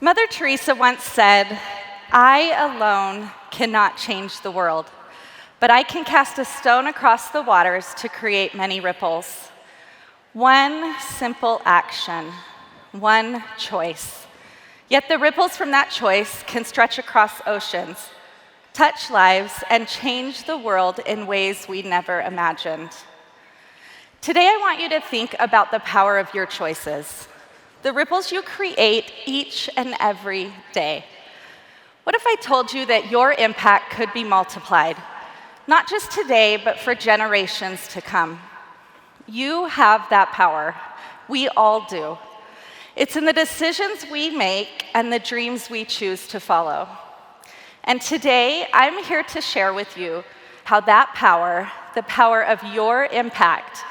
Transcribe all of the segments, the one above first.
Mother Teresa once said, "I alone cannot change the world, but I can cast a stone across the waters to create many ripples." One simple action, one choice. Yet the ripples from that choice can stretch across oceans, touch lives, and change the world in ways we never imagined. Today, I want you to think about the power of your choices, the ripples you create each and every day. What if I told you that your impact could be multiplied, not just today, but for generations to come? You have that power. We all do. It's in the decisions we make and the dreams we choose to follow. And today, I'm here to share with you how that power, the power of your impact,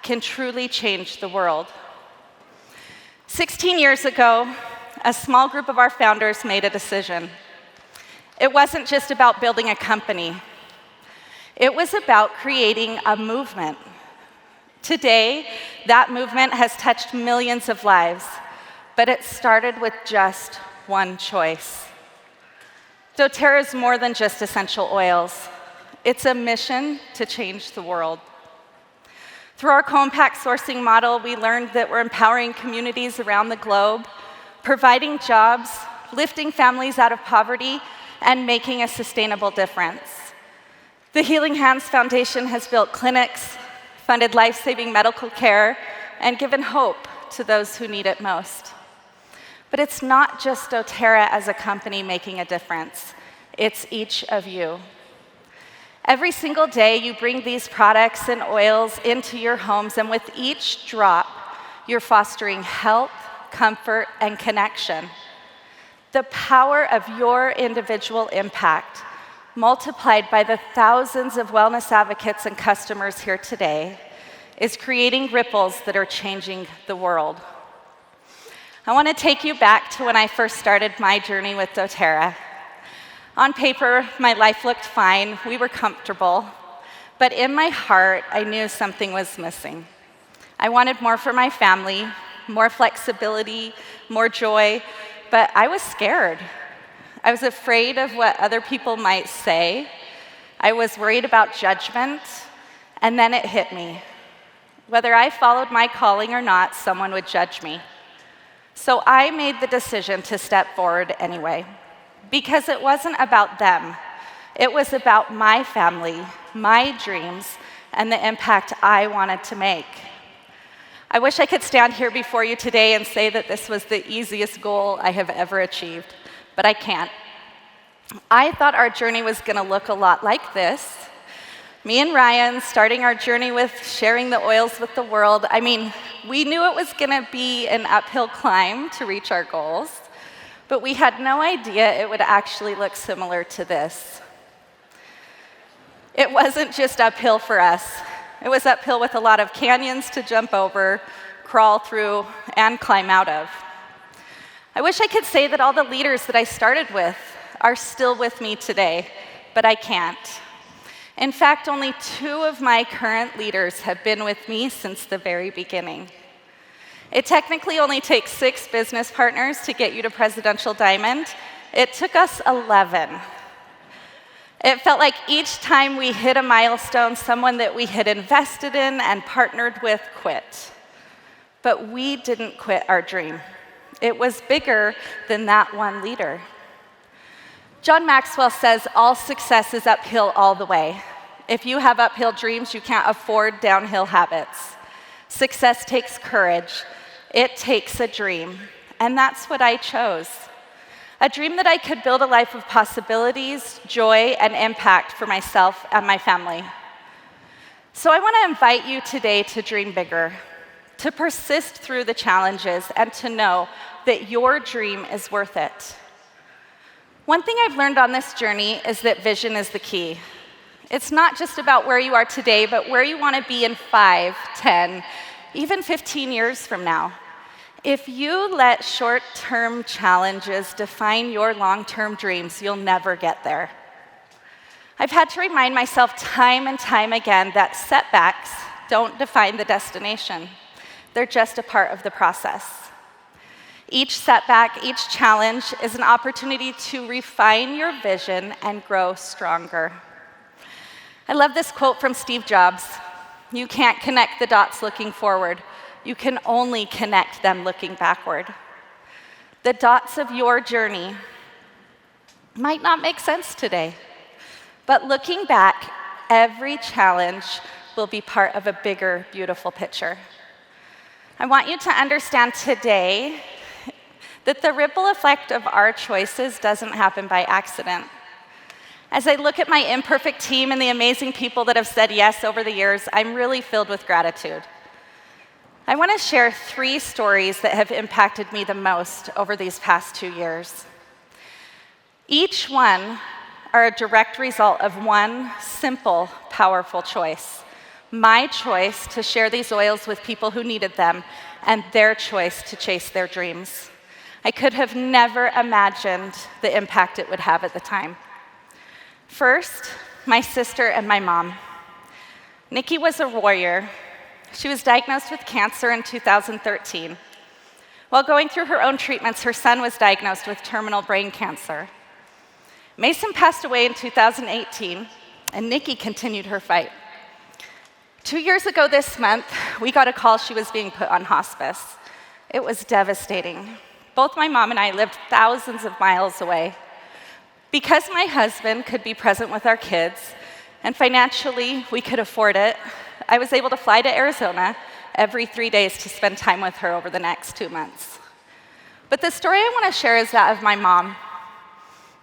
can truly change the world. 16 years ago, a small group of our founders made a decision. It wasn't just about building a company. It was about creating a movement. Today, that movement has touched millions of lives, but it started with just one choice. doTERRA is more than just essential oils. It's a mission to change the world. Through our co-impact sourcing model, we learned that we're empowering communities around the globe, providing jobs, lifting families out of poverty, and making a sustainable difference. The Healing Hands Foundation has built clinics, funded life-saving medical care, and given hope to those who need it most. But it's not just doTERRA as a company making a difference. It's each of you. Every single day, you bring these products and oils into your homes, and with each drop, you're fostering health, comfort, and connection. The power of your individual impact, multiplied by the thousands of wellness advocates and customers here today, is creating ripples that are changing the world. I want to take you back to when I first started my journey with doTERRA. On paper, my life looked fine, we were comfortable, but in my heart, I knew something was missing. I wanted more for my family, more flexibility, more joy, but I was scared. I was afraid of what other people might say. I was worried about judgment, and then it hit me. Whether I followed my calling or not, someone would judge me. So I made the decision to step forward anyway. Because it wasn't about them. It was about my family, my dreams, and the impact I wanted to make. I wish I could stand here before you today and say that this was the easiest goal I have ever achieved, but I can't. I thought our journey was going to look a lot like this. Me and Ryan starting our journey with sharing the oils with the world. I mean, we knew it was going to be an uphill climb to reach our goals. But we had no idea it would actually look similar to this. It wasn't just uphill for us. It was uphill with a lot of canyons to jump over, crawl through, and climb out of. I wish I could say that all the leaders that I started with are still with me today, but I can't. In fact, only 2 of my current leaders have been with me since the very beginning. It technically only takes 6 business partners to get you to Presidential Diamond. It took us 11. It felt like each time we hit a milestone, someone that we had invested in and partnered with quit. But we didn't quit our dream. It was bigger than that one leader. John Maxwell says all success is uphill all the way. If you have uphill dreams, you can't afford downhill habits. Success takes courage. It takes a dream, and that's what I chose. A dream that I could build a life of possibilities, joy, and impact for myself and my family. So I want to invite you today to dream bigger, to persist through the challenges, and to know that your dream is worth it. One thing I've learned on this journey is that vision is the key. It's not just about where you are today, but where you want to be in 5, 10, even 15 years from now. If you let short-term challenges define your long-term dreams, you'll never get there. I've had to remind myself time and time again that setbacks don't define the destination. They're just a part of the process. Each setback, each challenge is an opportunity to refine your vision and grow stronger. I love this quote from Steve Jobs. You can't connect the dots looking forward. You can only connect them looking backward. The dots of your journey might not make sense today, but looking back, every challenge will be part of a bigger, beautiful picture. I want you to understand today that the ripple effect of our choices doesn't happen by accident. As I look at my imperfect team and the amazing people that have said yes over the years, I'm really filled with gratitude. I want to share 3 stories that have impacted me the most over these past 2 years. Each one are a direct result of one simple, powerful choice. My choice to share these oils with people who needed them, and their choice to chase their dreams. I could have never imagined the impact it would have at the time. First, my sister and my mom. Nikki was a warrior. She was diagnosed with cancer in 2013. While going through her own treatments, her son was diagnosed with terminal brain cancer. Mason passed away in 2018, and Nikki continued her fight. 2 years ago this month, we got a call she was being put on hospice. It was devastating. Both my mom and I lived thousands of miles away. Because my husband could be present with our kids, and financially we could afford it, I was able to fly to Arizona every 3 days to spend time with her over the next 2 months. But the story I want to share is that of my mom.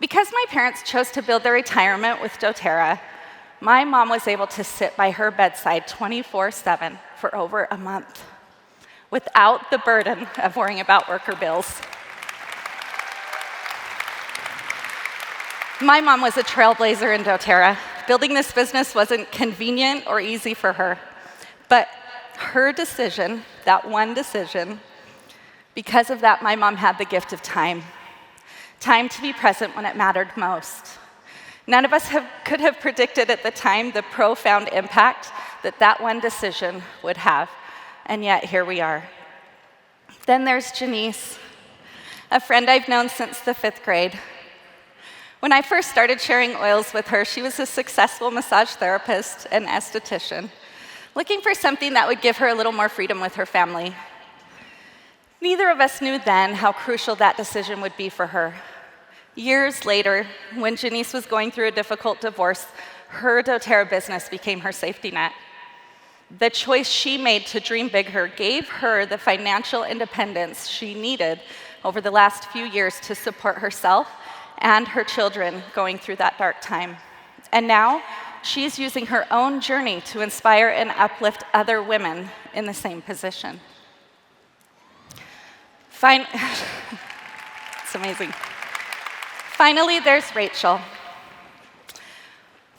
Because my parents chose to build their retirement with doTERRA, my mom was able to sit by her bedside 24/7 for over a month without the burden of worrying about work or bills. My mom was a trailblazer in doTERRA. Building this business wasn't convenient or easy for her, but her decision, that one decision, because of that, my mom had the gift of time. Time to be present when it mattered most. None of us could have predicted at the time the profound impact that that one decision would have, and yet here we are. Then there's Janice, a friend I've known since the 5th grade. When I first started sharing oils with her, she was a successful massage therapist and esthetician, looking for something that would give her a little more freedom with her family. Neither of us knew then how crucial that decision would be for her. Years later, when Janice was going through a difficult divorce, her doTERRA business became her safety net. The choice she made to dream bigger gave her the financial independence she needed over the last few years to support herself and her children going through that dark time. And now, she's using her own journey to inspire and uplift other women in the same position. It's amazing. Finally, there's Rachel.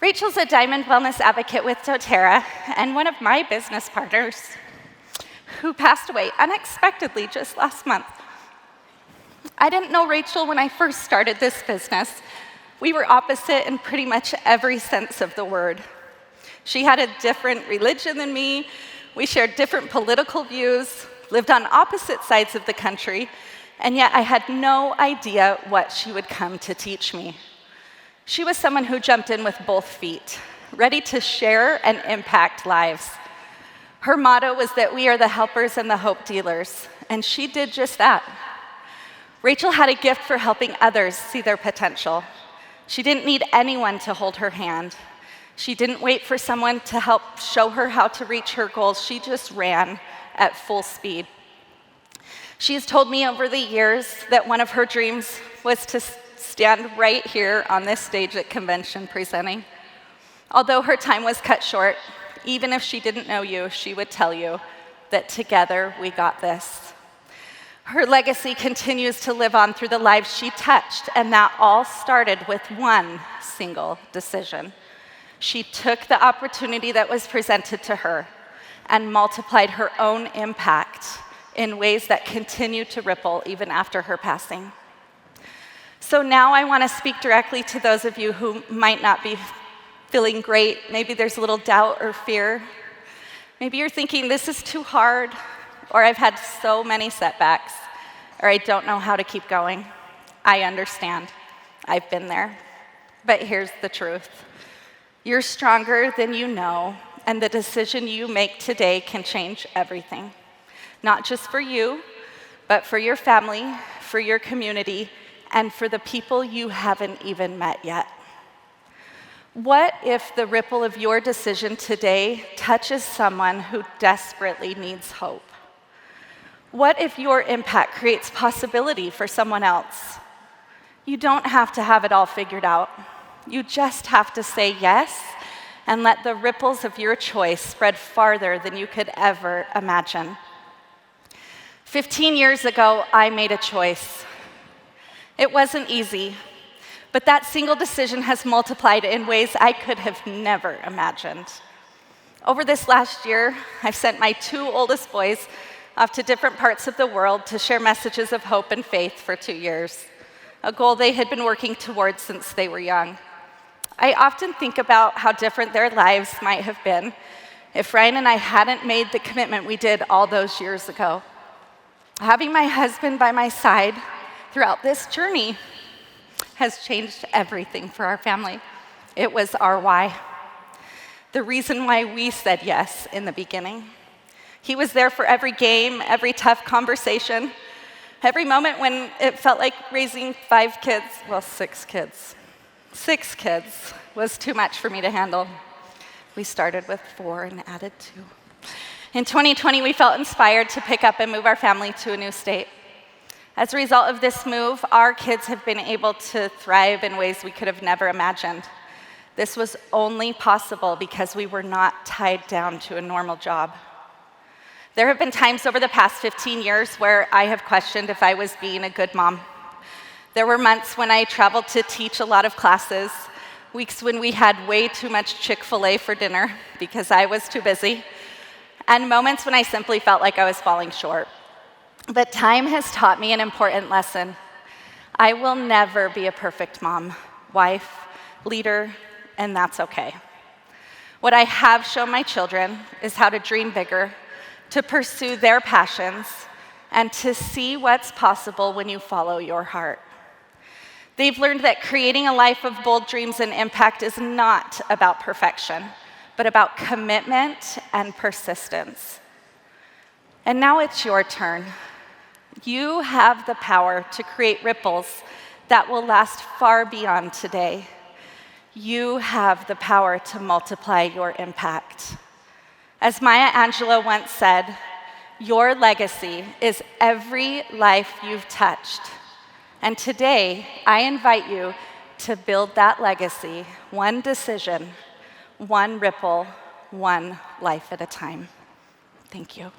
Rachel's a Diamond Wellness Advocate with doTERRA and one of my business partners who passed away unexpectedly just last month. I didn't know Rachel when I first started this business. We were opposite in pretty much every sense of the word. She had a different religion than me, we shared different political views, lived on opposite sides of the country, and yet I had no idea what she would come to teach me. She was someone who jumped in with both feet, ready to share and impact lives. Her motto was that we are the helpers and the hope dealers, and she did just that. Rachel had a gift for helping others see their potential. She didn't need anyone to hold her hand. She didn't wait for someone to help show her how to reach her goals. She just ran at full speed. She's told me over the years that one of her dreams was to stand right here on this stage at convention presenting. Although her time was cut short, even if she didn't know you, she would tell you that together we got this. Her legacy continues to live on through the lives she touched, and that all started with one single decision. She took the opportunity that was presented to her and multiplied her own impact in ways that continue to ripple even after her passing. So now I want to speak directly to those of you who might not be feeling great. Maybe there's a little doubt or fear. Maybe you're thinking, this is too hard, or I've had so many setbacks. or I don't know how to keep going. I understand. I've been there. But here's the truth. You're stronger than you know, and the decision you make today can change everything. Not just for you, but for your family, for your community, and for the people you haven't even met yet. What if the ripple of your decision today touches someone who desperately needs hope? What if your impact creates possibility for someone else? You don't have to have it all figured out. You just have to say yes and let the ripples of your choice spread farther than you could ever imagine. 15 years ago, I made a choice. It wasn't easy, but that single decision has multiplied in ways I could have never imagined. Over this last year, I've sent my 2 oldest boys off to different parts of the world to share messages of hope and faith for 2 years, a goal they had been working towards since they were young. I often think about how different their lives might have been if Ryan and I hadn't made the commitment we did all those years ago. Having my husband by my side throughout this journey has changed everything for our family. It was our why, the reason why we said yes in the beginning. He was there for every game, every tough conversation, every moment when it felt like raising 5 kids, well, 6 kids. 6 kids was too much for me to handle. We started with 4 and added 2. In 2020, we felt inspired to pick up and move our family to a new state. As a result of this move, our kids have been able to thrive in ways we could have never imagined. This was only possible because we were not tied down to a normal job. There have been times over the past 15 years where I have questioned if I was being a good mom. There were months when I traveled to teach a lot of classes, weeks when we had way too much Chick-fil-A for dinner because I was too busy, and moments when I simply felt like I was falling short. But time has taught me an important lesson. I will never be a perfect mom, wife, leader, and that's okay. What I have shown my children is how to dream bigger, to pursue their passions, and to see what's possible when you follow your heart. They've learned that creating a life of bold dreams and impact is not about perfection, but about commitment and persistence. And now it's your turn. You have the power to create ripples that will last far beyond today. You have the power to multiply your impact. As Maya Angelou once said, your legacy is every life you've touched. And today, I invite you to build that legacy, one decision, one ripple, one life at a time. Thank you.